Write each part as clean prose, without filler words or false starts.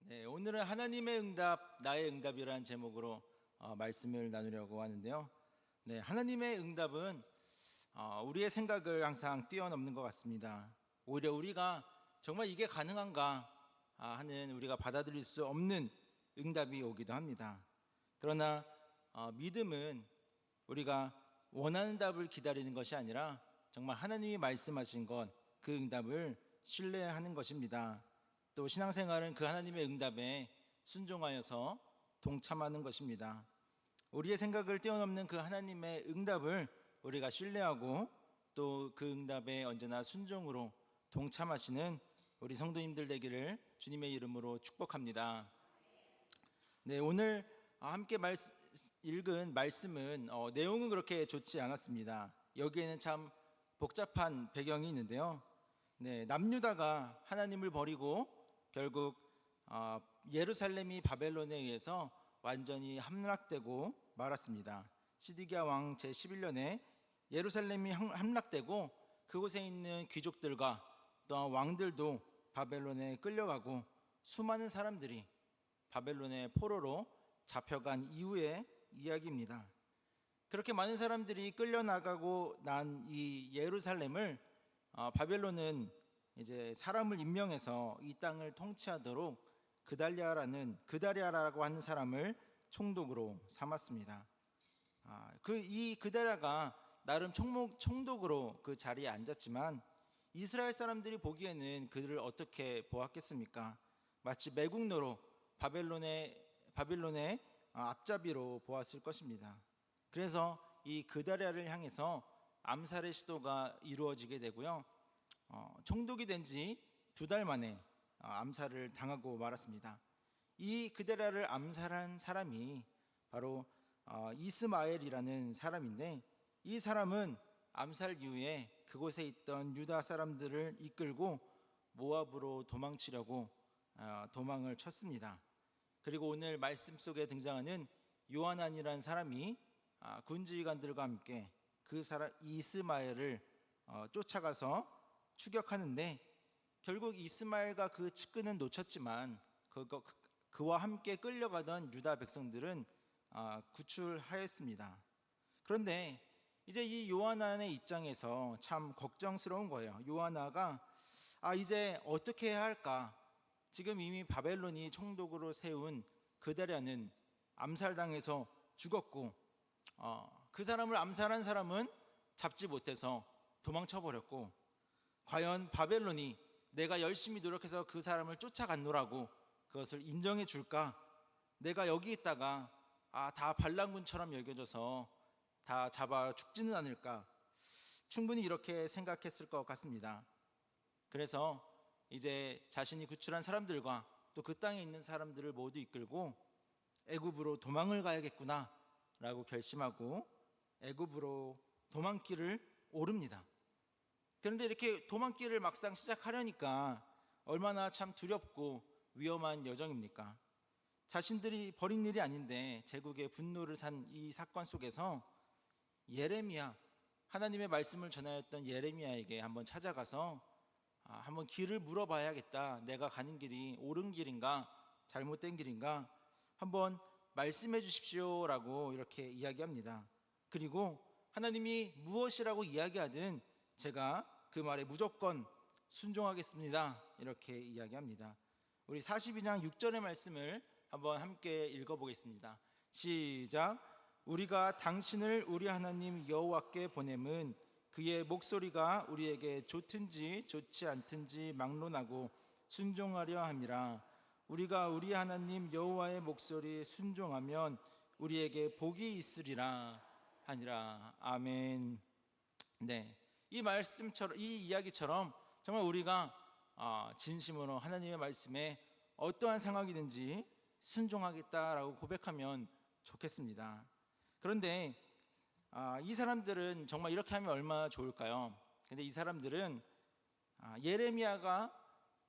네, 오늘은 하나님의 응답, 나의 응답이라는 제목으로 말씀을 나누려고 하는데요. 네, 하나님의 응답은 우리의 생각을 항상 뛰어넘는 것 같습니다. 오히려 우리가 정말 이게 가능한가 하는 우리가 받아들일 수 없는 응답이 오기도 합니다. 그러나 믿음은 우리가 원하는 답을 기다리는 것이 아니라 정말 하나님이 말씀하신 것, 그 응답을 신뢰하는 것입니다. 또 신앙생활은 그 하나님의 응답에 순종하여서 동참하는 것입니다. 우리의 생각을 뛰어넘는 그 하나님의 응답을 우리가 신뢰하고 또 그 응답에 언제나 순종으로 동참하시는 우리 성도님들 되기를 주님의 이름으로 축복합니다. 네, 오늘 함께 읽은 말씀은 내용은 그렇게 좋지 않았습니다. 여기에는 참 복잡한 배경이 있는데요. 네, 남유다가 하나님을 버리고 결국 예루살렘이 바벨론에 의해서 완전히 함락되고 말았습니다. 시드기야 왕 제11년에 예루살렘이 함락되고 그곳에 있는 귀족들과 또 왕들도 바벨론에 끌려가고 수많은 사람들이 바벨론의 포로로 잡혀간 이후의 이야기입니다. 그렇게 많은 사람들이 끌려나가고 난 이 예루살렘을 바벨론은 이제 사람을 임명해서 이 땅을 통치하도록 그다랴라고 하는 사람을 총독으로 삼았습니다. 이 그다랴가 나름 총독으로 그 자리에 앉았지만 이스라엘 사람들이 보기에는 그들을 어떻게 보았겠습니까? 마치 매국노로 바벨론의 앞잡이로 보았을 것입니다. 그래서 이 그다랴를 향해서 암살의 시도가 이루어지게 되고요. 총독이 된 지 2달 만에 암살을 당하고 말았습니다. 이 그다랴를 암살한 사람이 바로 이스마엘이라는 사람인데, 이 사람은 암살 이후에 그곳에 있던 유다 사람들을 이끌고 모압으로 도망치려고 도망을 쳤습니다. 그리고 오늘 말씀 속에 등장하는 요하난이라는 사람이 군지관들과 함께 그 사람 이스마엘을 쫓아가서 추격하는데, 결국 이스마엘과 그 측근은 놓쳤지만 그와 함께 끌려가던 유다 백성들은 구출하였습니다. 그런데 이제 이 요하난의 입장에서 참 걱정스러운 거예요. 요하나가 이제 어떻게 해야 할까? 지금 이미 바벨론이 총독으로 세운 그다랴는 암살당해서 죽었고 그 사람을 암살한 사람은 잡지 못해서 도망쳐 버렸고, 과연 바벨론이 내가 열심히 노력해서 그 사람을 쫓아갔노라고 그것을 인정해 줄까? 내가 여기 있다가 다 반란군처럼 여겨져서 다 잡아 죽지는 않을까? 충분히 이렇게 생각했을 것 같습니다. 그래서 이제 자신이 구출한 사람들과 또 그 땅에 있는 사람들을 모두 이끌고 애굽으로 도망을 가야겠구나 라고 결심하고 애굽으로 도망길을 오릅니다. 그런데 이렇게 도망길을 막상 시작하려니까 얼마나 참 두렵고 위험한 여정입니까? 자신들이 벌인 일이 아닌데 제국의 분노를 산 이 사건 속에서 예레미야, 하나님의 말씀을 전하였던 예레미야에게 한번 찾아가서 한번 길을 물어봐야겠다. 내가 가는 길이 옳은 길인가 잘못된 길인가 한번 말씀해 주십시오 라고 이렇게 이야기합니다. 그리고 하나님이 무엇이라고 이야기하든 제가 그 말에 무조건 순종하겠습니다 이렇게 이야기합니다. 우리 42장 6절의 말씀을 한번 함께 읽어보겠습니다. 시작. 우리가 당신을 우리 하나님 여호와께 보냄은 그의 목소리가 우리에게 좋든지 좋지 않든지 막론하고 순종하려 함이라. 우리가 우리 하나님 여호와의 목소리에 순종하면 우리에게 복이 있으리라 하니라. 아멘. 네, 이 말씀처럼, 이 이야기처럼 정말 우리가 진심으로 하나님의 말씀에 어떠한 상황이든지 순종하겠다라고 고백하면 좋겠습니다. 그런데 이 사람들은 정말 이렇게 하면 얼마나 좋을까요? 근데 이 사람들은 예레미야가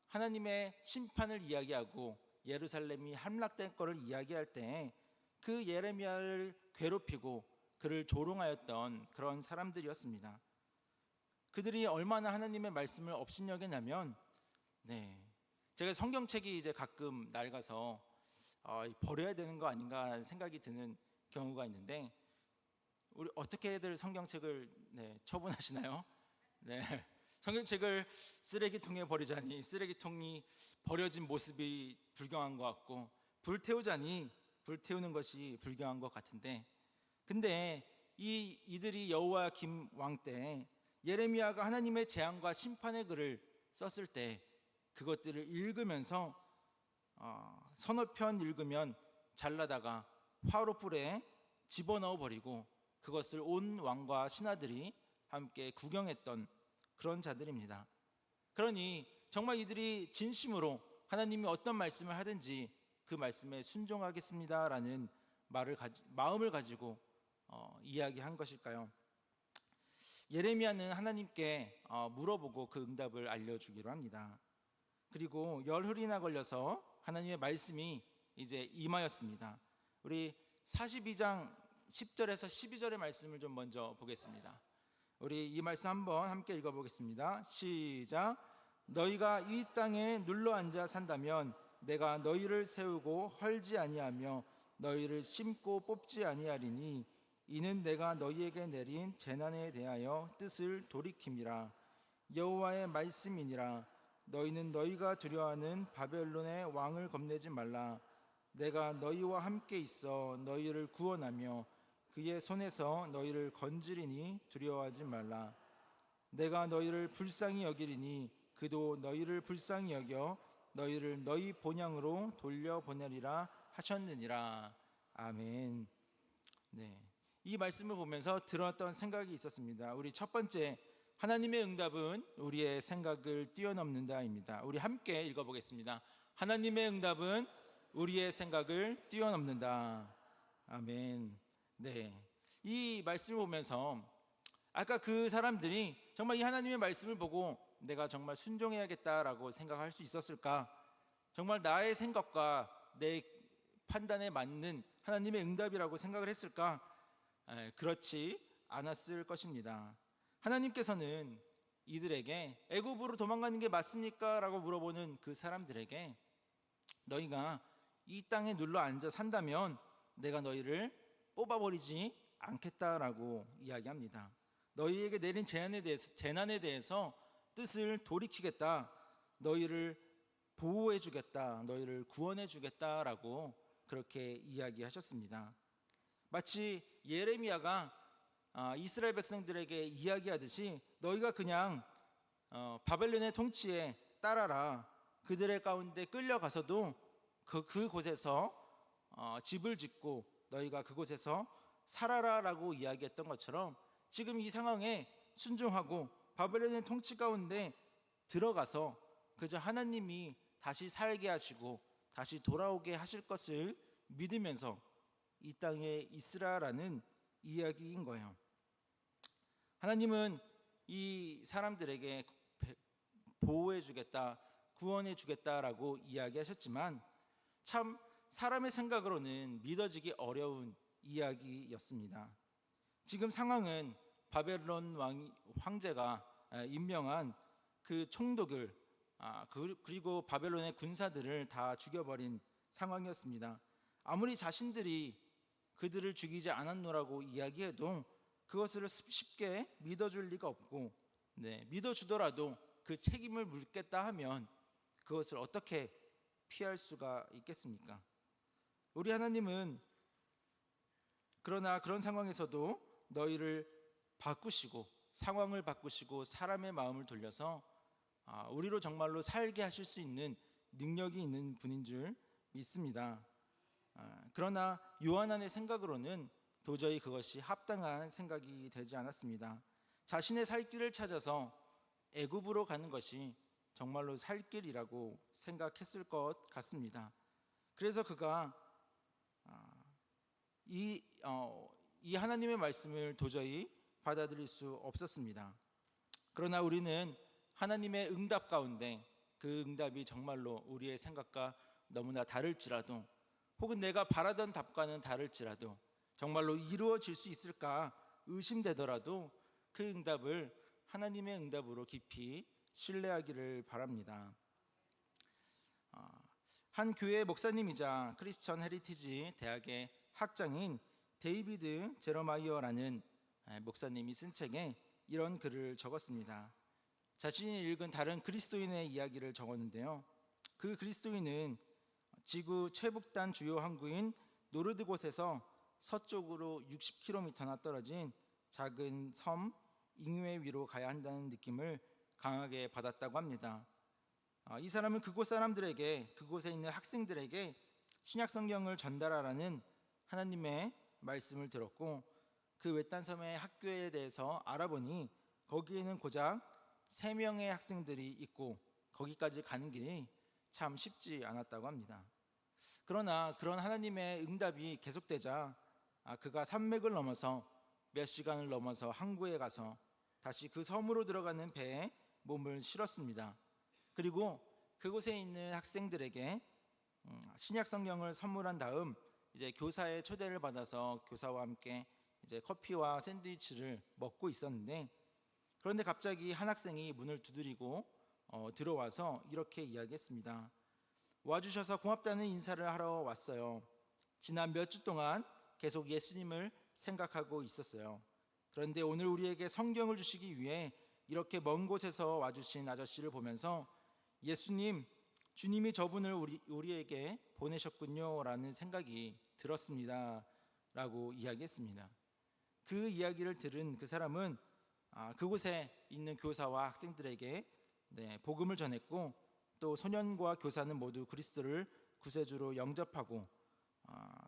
하나님의 심판을 이야기하고 예루살렘이 함락된 것을 이야기할 때 그 예레미야를 괴롭히고 그를 조롱하였던 그런 사람들이었습니다. 그들이 얼마나 하나님의 말씀을 업신여겼냐면 제가 성경책이 이제 가끔 낡아서 버려야 되는 거 아닌가 하는 생각이 드는 경우가 있는데, 우리 어떻게들 성경책을 처분하시나요? 네, 성경책을 쓰레기통에 버리자니 쓰레기통이 버려진 모습이 불경한 것 같고, 불태우자니 불태우는 것이 불경한 것 같은데, 근데 이들이 여호야김 왕 때 예레미야가 하나님의 재앙과 심판의 글을 썼을 때 그것들을 읽으면서 서너 편 읽으면 잘라다가 화로불에 집어넣어 버리고 그것을 온 왕과 신하들이 함께 구경했던 그런 자들입니다. 그러니 정말 이들이 진심으로 하나님이 어떤 말씀을 하든지 그 말씀에 순종하겠습니다라는 마음을 가지고 이야기한 것일까요? 예레미야는 하나님께 물어보고 그 응답을 알려주기로 합니다. 그리고 열흘이나 걸려서 하나님의 말씀이 이제 임하였습니다. 우리 42장 10절에서 12절의 말씀을 좀 먼저 보겠습니다. 우리 이 말씀 한번 함께 읽어보겠습니다. 시작. 너희가 이 땅에 눌러앉아 산다면 내가 너희를 세우고 헐지 아니하며 너희를 심고 뽑지 아니하리니 이는 내가 너희에게 내린 재난에 대하여 뜻을 돌이킴이라. 여호와의 말씀이니라. 너희는 너희가 두려워하는 바벨론의 왕을 겁내지 말라. 내가 너희와 함께 있어 너희를 구원하며 그의 손에서 너희를 건지리니 두려워하지 말라. 내가 너희를 불쌍히 여기리니 그도 너희를 불쌍히 여겨 너희를 너희 본향으로 돌려보내리라 하셨느니라. 아멘. 네, 이 말씀을 보면서 들었던 생각이 있었습니다. 우리 첫 번째, 하나님의 응답은 우리의 생각을 뛰어넘는다입니다. 우리 함께 읽어보겠습니다. 하나님의 응답은 우리의 생각을 뛰어넘는다. 아멘. 네, 이 말씀을 보면서 아까 그 사람들이 정말 이 하나님의 말씀을 보고 내가 정말 순종해야겠다라고 생각할 수 있었을까? 정말 나의 생각과 내 판단에 맞는 하나님의 응답이라고 생각을 했을까? 그렇지 않았을 것입니다. 하나님께서는 이들에게 애굽으로 도망가는 게 맞습니까? 라고 물어보는 그 사람들에게 너희가 이 땅에 눌러 앉아 산다면 내가 너희를 뽑아버리지 않겠다라고 이야기합니다. 너희에게 내린 재난에 대해서 뜻을 돌이키겠다, 너희를 보호해 주겠다, 너희를 구원해 주겠다라고 그렇게 이야기하셨습니다. 마치 예레미야가 이스라엘 백성들에게 이야기하듯이 너희가 그냥 바벨론의 통치에 따라라, 그들의 가운데 끌려가서도 그곳에서 집을 짓고 너희가 그곳에서 살아라라고 이야기했던 것처럼 지금 이 상황에 순종하고 바벨론의 통치 가운데 들어가서 그저 하나님이 다시 살게 하시고 다시 돌아오게 하실 것을 믿으면서 이 땅에 있으라라는 이야기인 거예요. 하나님은 이 사람들에게 보호해 주겠다, 구원해 주겠다라고 이야기하셨지만 참 사람의 생각으로는 믿어지기 어려운 이야기였습니다. 지금 상황은 바벨론 황제가 임명한 그 총독을 그리고 바벨론의 군사들을 다 죽여버린 상황이었습니다. 아무리 자신들이 그들을 죽이지 않았노라고 이야기해도 그것을 쉽게 믿어줄 리가 없고, 믿어주더라도 그 책임을 묻겠다 하면 그것을 어떻게 피할 수가 있겠습니까? 우리 하나님은 그러나 그런 상황에서도 너희를 바꾸시고 상황을 바꾸시고 사람의 마음을 돌려서 우리로 정말로 살게 하실 수 있는 능력이 있는 분인 줄 믿습니다. 그러나 요하난의 생각으로는 도저히 그것이 합당한 생각이 되지 않았습니다. 자신의 살 길을 찾아서 애굽으로 가는 것이 정말로 살 길이라고 생각했을 것 같습니다. 그래서 그가 이 하나님의 말씀을 도저히 받아들일 수 없었습니다. 그러나 우리는 하나님의 응답 가운데 그 응답이 정말로 우리의 생각과 너무나 다를지라도, 혹은 내가 바라던 답과는 다를지라도 정말로 이루어질 수 있을까 의심되더라도 그 응답을 하나님의 응답으로 깊이 신뢰하기를 바랍니다. 한 교회 목사님이자 크리스천 헤리티지 대학의 학장인 데이비드 제러마이어라는 목사님이 쓴 책에 이런 글을 적었습니다. 자신이 읽은 다른 그리스도인의 이야기를 적었는데요. 그 그리스도인은 지구 최북단 주요 항구인 노르드곳에서 서쪽으로 60km나 떨어진 작은 섬 잉웨 위로 가야 한다는 느낌을 강하게 받았다고 합니다. 이 사람은 그곳 사람들에게, 그곳에 있는 학생들에게 신약 성경을 전달하라는 하나님의 말씀을 들었고, 그 외딴 섬의 학교에 대해서 알아보니 거기에는 고작 3명의 학생들이 있고 거기까지 가는 길이 참 쉽지 않았다고 합니다. 그러나 그런 하나님의 응답이 계속되자 그가 산맥을 넘어서 몇 시간을 넘어서 항구에 가서 다시 그 섬으로 들어가는 배에 몸을 실었습니다. 그리고 그곳에 있는 학생들에게 신약 성경을 선물한 다음 이제 교사의 초대를 받아서 교사와 함께 이제 커피와 샌드위치를 먹고 있었는데, 그런데 갑자기 한 학생이 문을 두드리고 들어와서 이렇게 이야기했습니다. 와주셔서 고맙다는 인사를 하러 왔어요. 지난 몇 주 동안 계속 예수님을 생각하고 있었어요. 그런데 오늘 우리에게 성경을 주시기 위해 이렇게 먼 곳에서 와주신 아저씨를 보면서 예수님, 주님이 저분을 우리에게 보내셨군요 라는 생각이 들었습니다 라고 이야기했습니다. 그 이야기를 들은 그 사람은 그곳에 있는 교사와 학생들에게 복음을 전했고, 또 소년과 교사는 모두 그리스도를 구세주로 영접하고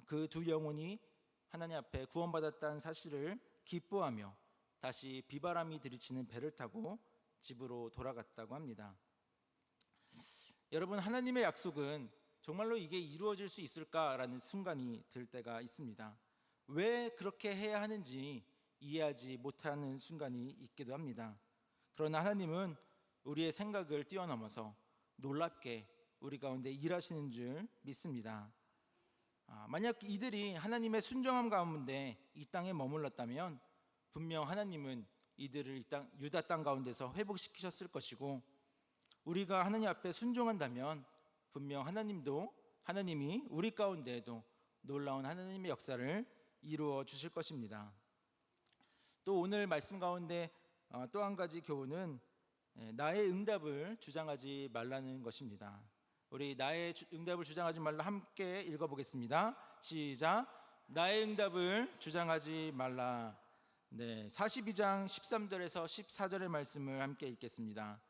그 두 영혼이 하나님 앞에 구원받았다는 사실을 기뻐하며 다시 비바람이 들이치는 배를 타고 집으로 돌아갔다고 합니다. 여러분, 하나님의 약속은 정말로 이게 이루어질 수 있을까라는 순간이 들 때가 있습니다. 왜 그렇게 해야 하는지 이해하지 못하는 순간이 있기도 합니다. 그러나 하나님은 우리의 생각을 뛰어넘어서 놀랍게 우리 가운데 일하시는 줄 믿습니다. 만약 이들이 하나님의 순종함 가운데 이 땅에 머물렀다면 분명 하나님은 이들을 유다 땅 가운데서 회복시키셨을 것이고, 우리가 하나님 앞에 순종한다면 분명 하나님이 우리 가운데에도 놀라운 하나님의 역사를 이루어 주실 것입니다. 또 오늘 말씀 가운데 또 한 가지 교훈은 나의 응답을 주장하지 말라는 것입니다. 우리 나의 응답을 주장하지 말라 함께 읽어보겠습니다. 시작. 나의 응답을 주장하지 말라. 42장 13절에서 14절의 말씀을 함께 읽겠습니다.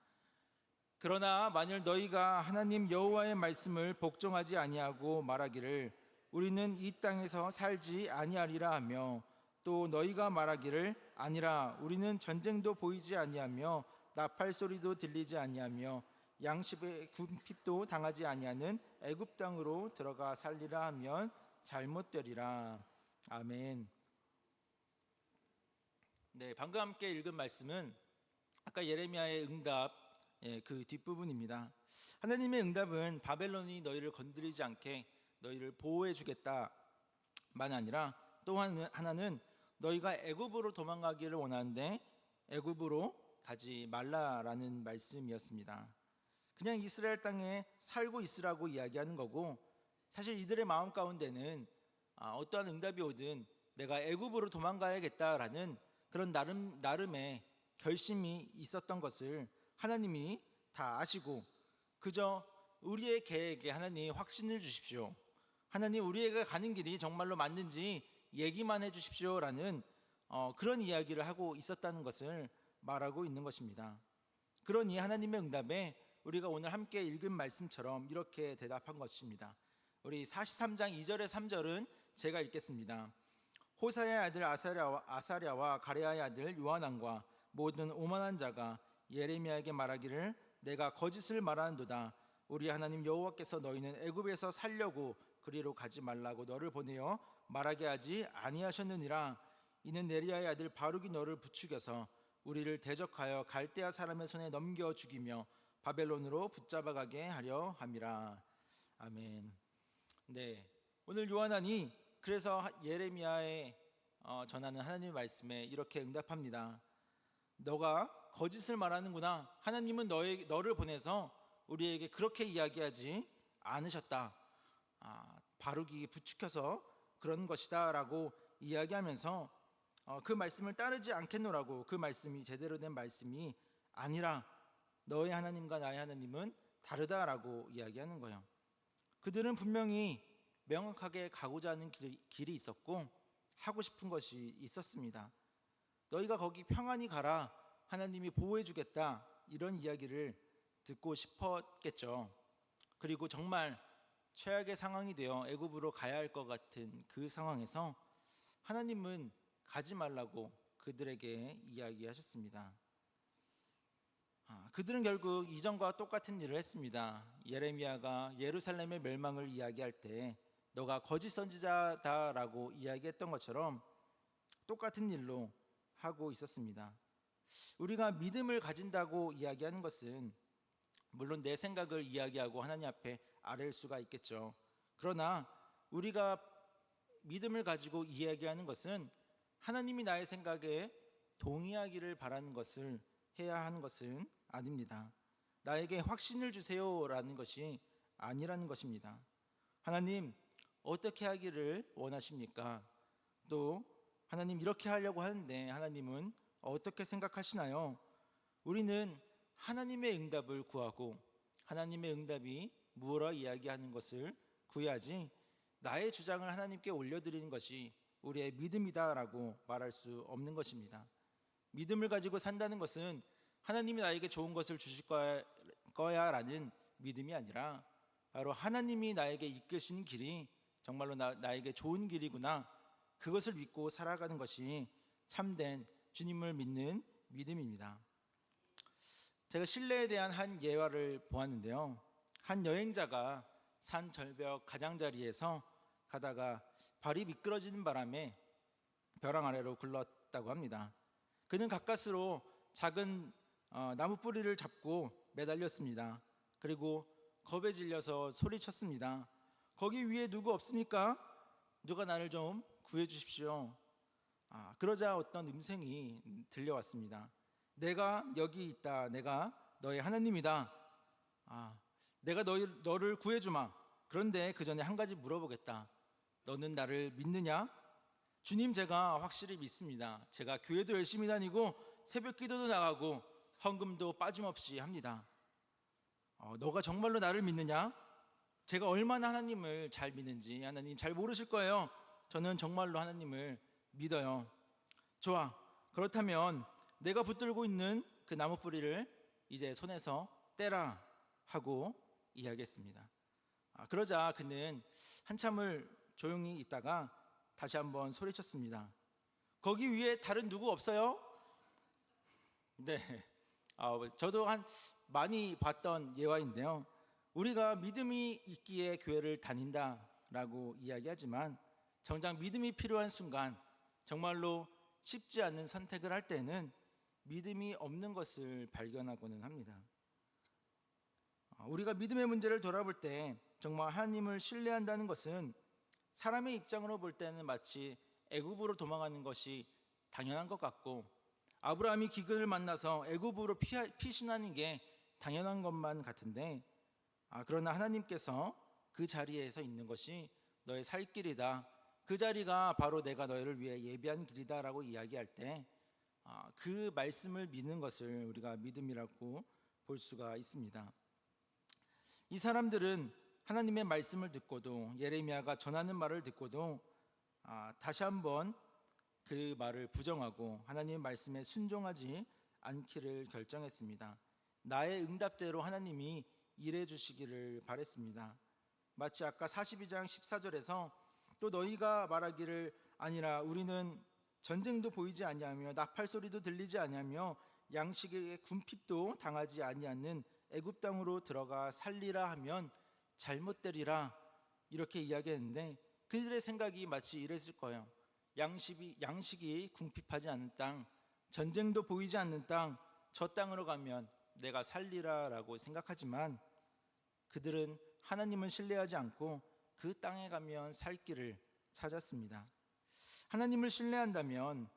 그러나 만일 너희가 하나님 여호와의 말씀을 복종하지 아니하고 말하기를 우리는 이 땅에서 살지 아니하리라 하며, 또 너희가 말하기를 아니라 우리는 전쟁도 보이지 아니하며 나팔 소리도 들리지 아니하며 양식의 궁핍도 당하지 아니하는 애굽 땅으로 들어가 살리라 하면 잘못되리라. 아멘. 방금 함께 읽은 말씀은 아까 예레미야의 응답 그 뒷부분입니다. 하나님의 응답은 바벨론이 너희를 건드리지 않게 너희를 보호해 주겠다만 아니라 또 하나는 너희가 애굽으로 도망가기를 원하는데 애굽으로 가지 말라라는 말씀이었습니다. 그냥 이스라엘 땅에 살고 있으라고 이야기하는 거고, 사실 이들의 마음 가운데는 어떠한 응답이 오든 내가 애굽으로 도망가야겠다라는 그런 나름의 결심이 있었던 것을 하나님이 다 아시고, 그저 우리의 계획에 하나님 확신을 주십시오, 하나님 우리에게 가는 길이 정말로 맞는지 얘기만 해주십시오라는 그런 이야기를 하고 있었다는 것을 말하고 있는 것입니다. 그러니 하나님의 응답에 우리가 오늘 함께 읽은 말씀처럼 이렇게 대답한 것입니다. 우리 43장 2절에 3절은 제가 읽겠습니다. 호사야의 아들 아사랴와 가레야의 아들 요하난과 모든 오만한 자가 예레미야에게 말하기를 내가 거짓을 말하는도다. 우리 하나님 여호와께서 너희는 애굽에서 살려고 그리로 가지 말라고 너를 보내어 말하게 하지 아니하셨느니라. 이는 네리야의 아들 바룩이 너를 부추겨서 우리를 대적하여 갈대아 사람의 손에 넘겨 죽이며 바벨론으로 붙잡아가게 하려 함이라. 아멘. 오늘 요하난이 그래서 예레미야에 전하는 하나님의 말씀에 이렇게 응답합니다. 너가 거짓을 말하는구나. 하나님은 너를 보내서 우리에게 그렇게 이야기하지 않으셨다. 바룩이 부추겨서 그런 것이다라고 이야기하면서 그 말씀을 따르지 않겠노라고, 그 말씀이 제대로 된 말씀이 아니라 너의 하나님과 나의 하나님은 다르다라고 이야기하는 거예요. 그들은 분명히 명확하게 가고자 하는 길이 있었고 하고 싶은 것이 있었습니다. 너희가 거기 평안히 가라, 하나님이 보호해 주겠다, 이런 이야기를 듣고 싶었겠죠. 그리고 정말 최악의 상황이 되어 애굽으로 가야 할 것 같은 그 상황에서 하나님은 가지 말라고 그들에게 이야기하셨습니다. 그들은 결국 이전과 똑같은 일을 했습니다. 예레미야가 예루살렘의 멸망을 이야기할 때 너가 거짓 선지자다라고 이야기했던 것처럼 똑같은 일로 하고 있었습니다. 우리가 믿음을 가진다고 이야기하는 것은 물론 내 생각을 이야기하고 하나님 앞에 아뢰일 수가 있겠죠. 그러나 우리가 믿음을 가지고 이야기하는 것은 하나님이 나의 생각에 동의하기를 바라는 것을 해야 하는 것은 아닙니다. 나에게 확신을 주세요라는 것이 아니라는 것입니다. 하나님, 어떻게 하기를 원하십니까? 또 하나님, 이렇게 하려고 하는데 하나님은 어떻게 생각하시나요? 우리는 하나님의 응답을 구하고 하나님의 응답이 무엇라 이야기하는 것을 구해야지, 나의 주장을 하나님께 올려드리는 것이 우리의 믿음이다라고 말할 수 없는 것입니다. 믿음을 가지고 산다는 것은 하나님이 나에게 좋은 것을 주실 거야 라는 믿음이 아니라 바로 하나님이 나에게 이끄시는 길이 정말로 나에게 좋은 길이구나, 그것을 믿고 살아가는 것이 참된 주님을 믿는 믿음입니다. 제가 신뢰에 대한 한 예화를 보았는데요, 한 여행자가 산 절벽 가장자리에서 가다가 발이 미끄러지는 바람에 벼랑 아래로 굴렀다고 합니다. 그는 가까스로 작은 나무 뿌리를 잡고 매달렸습니다. 그리고 겁에 질려서 소리쳤습니다. 거기 위에 누구 없습니까? 누가 나를 좀 구해 주십시오. 그러자 어떤 음성이 들려왔습니다. 내가 여기 있다. 내가 너의 하나님이다. 내가 너를 구해주마. 그런데 그 전에 한 가지 물어보겠다. 너는 나를 믿느냐? 주님, 제가 확실히 믿습니다. 제가 교회도 열심히 다니고 새벽 기도도 나가고 헌금도 빠짐없이 합니다. 너가 정말로 나를 믿느냐? 제가 얼마나 하나님을 잘 믿는지 하나님 잘 모르실 거예요. 저는 정말로 하나님을 믿어요. 좋아, 그렇다면 내가 붙들고 있는 그 나무 뿌리를 이제 손에서 떼라 하고 이야기했습니다. 그러자 그는 한참을 조용히 있다가 다시 한번 소리쳤습니다. 거기 위에 다른 누구 없어요? 네, 저도 많이 봤던 예화인데요, 우리가 믿음이 있기에 교회를 다닌다라고 이야기하지만 정작 믿음이 필요한 순간, 정말로 쉽지 않은 선택을 할 때는 믿음이 없는 것을 발견하고는 합니다. 우리가 믿음의 문제를 돌아볼 때 정말 하나님을 신뢰한다는 것은 사람의 입장으로 볼 때는 마치 애굽으로 도망가는 것이 당연한 것 같고, 아브라함이 기근을 만나서 애굽으로 피신하는 게 당연한 것만 같은데, 그러나 하나님께서 그 자리에서 있는 것이 너의 살 길이다, 그 자리가 바로 내가 너희를 위해 예비한 길이다라고 이야기할 때 그 말씀을 믿는 것을 우리가 믿음이라고 볼 수가 있습니다. 이 사람들은 하나님의 말씀을 듣고도, 예레미야가 전하는 말을 듣고도 다시 한번 그 말을 부정하고 하나님의 말씀에 순종하지 않기를 결정했습니다. 나의 응답대로 하나님이 일해 주시기를 바랬습니다. 마치 아까 42장 14절에서 또 너희가 말하기를 아니라 우리는 전쟁도 보이지 아니하며 나팔 소리도 들리지 아니하며 양식의 군핍도 당하지 아니하는 애굽 땅으로 들어가 살리라 하면 잘못되리라, 이렇게 이야기했는데 그들의 생각이 마치 이랬을 거예요. 양식이 궁핍하지 않는 땅, 전쟁도 보이지 않는 땅, 저 땅으로 가면 내가 살리라 라고 생각하지만 그들은 하나님을 신뢰하지 않고 그 땅에 가면 살 길을 찾았습니다. 하나님을 신뢰한다면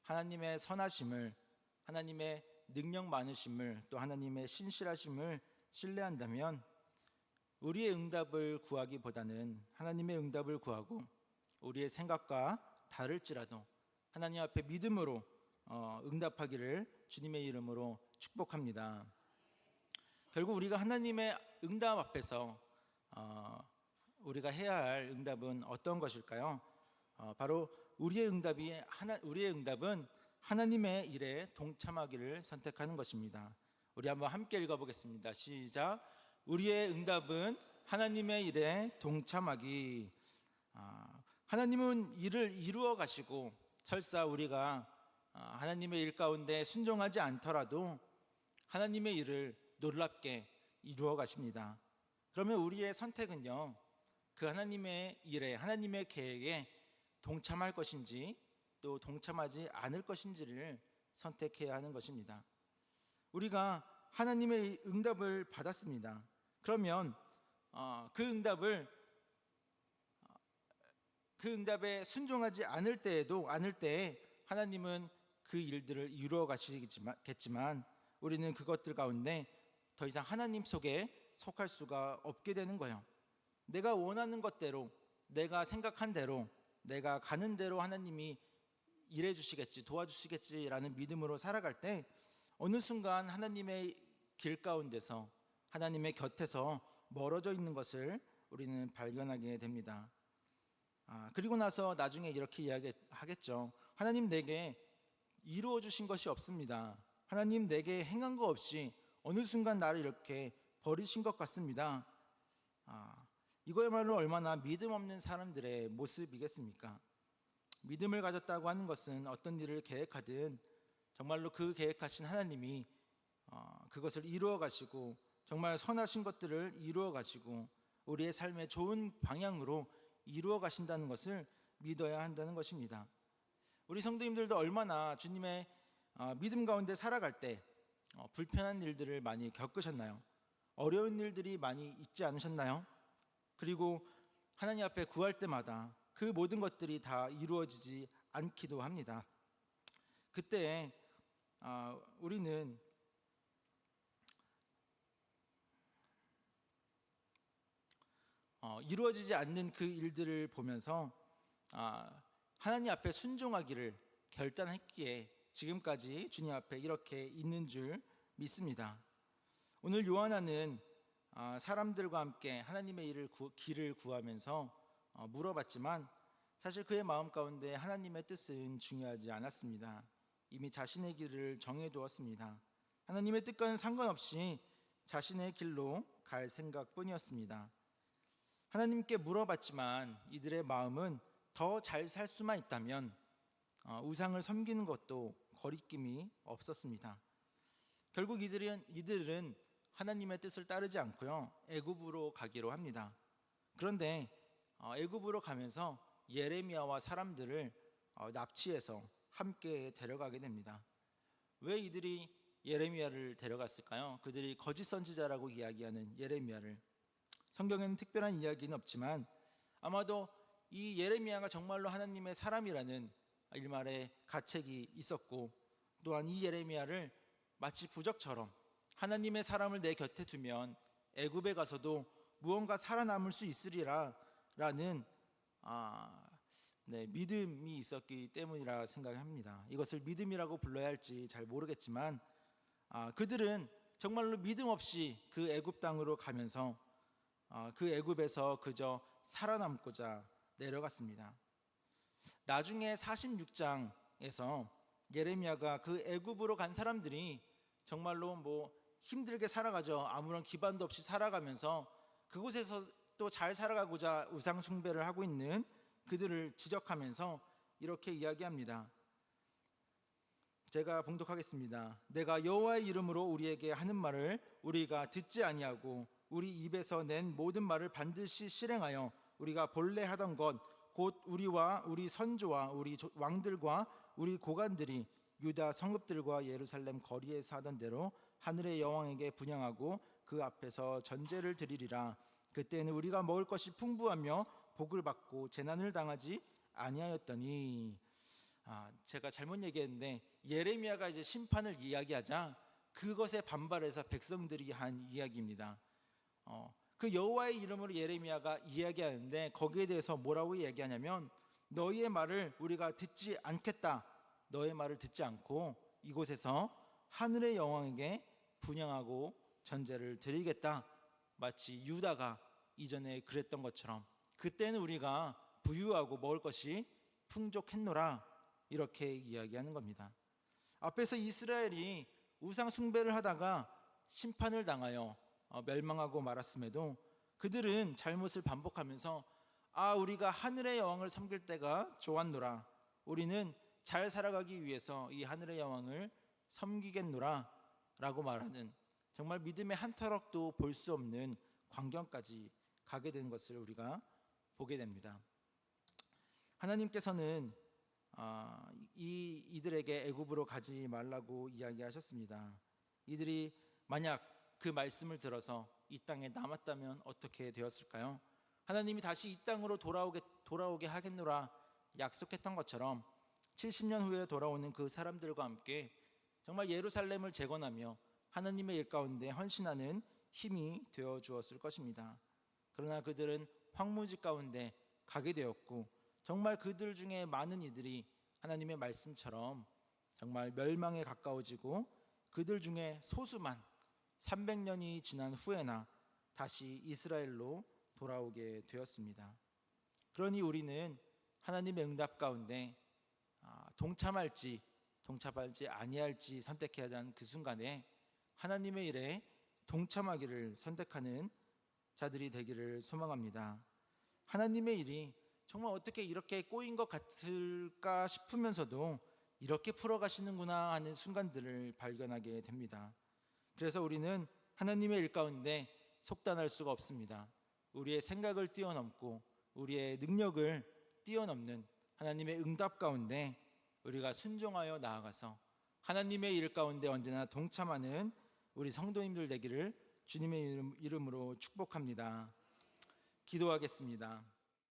하나님의 선하심을, 하나님의 능력 많으심을, 또 하나님의 신실하심을 신뢰한다면 우리의 응답을 구하기보다는 하나님의 응답을 구하고 우리의 생각과 다를지라도 하나님 앞에 믿음으로 응답하기를 주님의 이름으로 축복합니다. 결국 우리가 하나님의 응답 앞에서 우리가 해야 할 응답은 어떤 것일까요? 바로 우리의 응답은 하나님의 일에 동참하기를 선택하는 것입니다. 우리 한번 함께 읽어보겠습니다. 시작. 우리의 응답은 하나님의 일에 동참하기. 하나님은 일을 이루어 가시고 설사 우리가 하나님의 일 가운데 순종하지 않더라도 하나님의 일을 놀랍게 이루어 가십니다. 그러면 우리의 선택은요, 그 하나님의 일에, 하나님의 계획에 동참할 것인지 또 동참하지 않을 것인지를 선택해야 하는 것입니다. 우리가 하나님의 응답을 받았습니다. 그러면 그 응답에 순종하지 않을 때에 하나님은 그 일들을 이루어 가시겠지만 우리는 그것들 가운데 더 이상 하나님 속에 속할 수가 없게 되는 거예요. 내가 원하는 것대로, 내가 생각한 대로, 내가 가는 대로 하나님이 일해 주시겠지, 도와주시겠지라는 믿음으로 살아갈 때 어느 순간 하나님의 길 가운데서, 하나님의 곁에서 멀어져 있는 것을 우리는 발견하게 됩니다. 그리고 나서 나중에 이렇게 이야기하겠죠. 하나님, 내게 이루어 주신 것이 없습니다. 하나님, 내게 행한 거 없이 어느 순간 나를 이렇게 버리신 것 같습니다. 이거야말로 얼마나 믿음 없는 사람들의 모습이겠습니까? 믿음을 가졌다고 하는 것은 어떤 일을 계획하든 정말로 그 계획하신 하나님이 그것을 이루어 가시고 정말 선하신 것들을 이루어 가시고 우리의 삶의 좋은 방향으로 이루어 가신다는 것을 믿어야 한다는 것입니다. 우리 성도님들도 얼마나 주님의 믿음 가운데 살아갈 때 불편한 일들을 많이 겪으셨나요? 어려운 일들이 많이 있지 않으셨나요? 그리고 하나님 앞에 구할 때마다 그 모든 것들이 다 이루어지지 않기도 합니다. 그때 우리는 이루어지지 않는 그 일들을 보면서 하나님 앞에 순종하기를 결단했기에 지금까지 주님 앞에 이렇게 있는 줄 믿습니다. 오늘 요한아는 사람들과 함께 하나님의 길을 구하면서 물어봤지만 사실 그의 마음 가운데 하나님의 뜻은 중요하지 않았습니다. 이미 자신의 길을 정해두었습니다. 하나님의 뜻과는 상관없이 자신의 길로 갈 생각뿐이었습니다. 하나님께 물어봤지만 이들의 마음은 더 잘 살 수만 있다면 우상을 섬기는 것도 거리낌이 없었습니다. 결국 이들은 하나님의 뜻을 따르지 않고요, 애굽으로 가기로 합니다. 그런데 애굽으로 가면서 예레미야와 사람들을 납치해서 함께 데려가게 됩니다. 왜 이들이 예레미야를 데려갔을까요? 그들이 거짓 선지자라고 이야기하는 예레미야를. 성경에는 특별한 이야기는 없지만 아마도 이 예레미야가 정말로 하나님의 사람이라는 일말의 가책이 있었고, 또한 이 예레미야를 마치 부적처럼 하나님의 사람을 내 곁에 두면 애굽에 가서도 무언가 살아남을 수 있으리라 라는 믿음이 있었기 때문이라 생각합니다. 이것을 믿음이라고 불러야 할지 잘 모르겠지만 그들은 정말로 믿음 없이 그 애굽 땅으로 가면서 그 애굽에서 그저 살아남고자 내려갔습니다. 나중에 46장에서 예레미야가 그 애굽으로 간 사람들이 정말로 힘들게 살아가죠. 아무런 기반도 없이 살아가면서 그곳에서 또 잘 살아가고자 우상 숭배를 하고 있는 그들을 지적하면서 이렇게 이야기합니다. 제가 봉독하겠습니다. 내가 여호와의 이름으로 우리에게 하는 말을 우리가 듣지 아니하고 우리 입에서 낸 모든 말을 반드시 실행하여 우리가 본래 하던 것 곧 우리와 우리 선조와 우리 왕들과 우리 고관들이 유다 성읍들과 예루살렘 거리에서 하던 대로 하늘의 여왕에게 분향하고 그 앞에서 전제를 드리리라. 그때는 우리가 먹을 것이 풍부하며 복을 받고 재난을 당하지 아니하였더니. 제가 잘못 얘기했는데 예레미야가 이제 심판을 이야기하자 그것에 반발해서 백성들이 한 이야기입니다. 그 여호와의 이름으로 예레미야가 이야기하는데 거기에 대해서 뭐라고 이야기하냐면 너희의 말을 우리가 듣지 않겠다. 너의 말을 듣지 않고 이곳에서 하늘의 여왕에게 분향하고 전제를 드리겠다. 마치 유다가 이전에 그랬던 것처럼 그때는 우리가 부유하고 먹을 것이 풍족했노라 이렇게 이야기하는 겁니다. 앞에서 이스라엘이 우상 숭배를 하다가 심판을 당하여 멸망하고 말았음에도 그들은 잘못을 반복하면서 우리가 하늘의 여왕을 섬길 때가 좋았노라. 우리는 잘 살아가기 위해서 이 하늘의 여왕을 섬기겠노라 라고 말하는 정말 믿음의 한 터럭도 볼 수 없는 광경까지 가게 된 것을 우리가 보게 됩니다. 하나님께서는 이들에게 애굽으로 가지 말라고 이야기하셨습니다. 이들이 만약 그 말씀을 들어서 이 땅에 남았다면 어떻게 되었을까요? 하나님이 다시 이 땅으로 돌아오게 하겠노라 약속했던 것처럼 70년 후에 돌아오는 그 사람들과 함께 정말 예루살렘을 재건하며 하나님의 일 가운데 헌신하는 힘이 되어 주었을 것입니다. 그러나 그들은 황무지 가운데 가게 되었고 정말 그들 중에 많은 이들이 하나님의 말씀처럼 정말 멸망에 가까워지고 그들 중에 소수만 300년이 지난 후에나 다시 이스라엘로 돌아오게 되었습니다. 그러니 우리는 하나님의 응답 가운데 동참할지 아니할지 선택해야 하는 그 순간에 하나님의 일에 동참하기를 선택하는 자들이 되기를 소망합니다. 하나님의 일이 정말 어떻게 이렇게 꼬인 것 같을까 싶으면서도 이렇게 풀어가시는구나 하는 순간들을 발견하게 됩니다. 그래서 우리는 하나님의 일 가운데 속단할 수가 없습니다. 우리의 생각을 뛰어넘고 우리의 능력을 뛰어넘는 하나님의 응답 가운데 우리가 순종하여 나아가서 하나님의 일 가운데 언제나 동참하는 우리 성도님들 되기를 주님의 이름으로 축복합니다. 기도하겠습니다.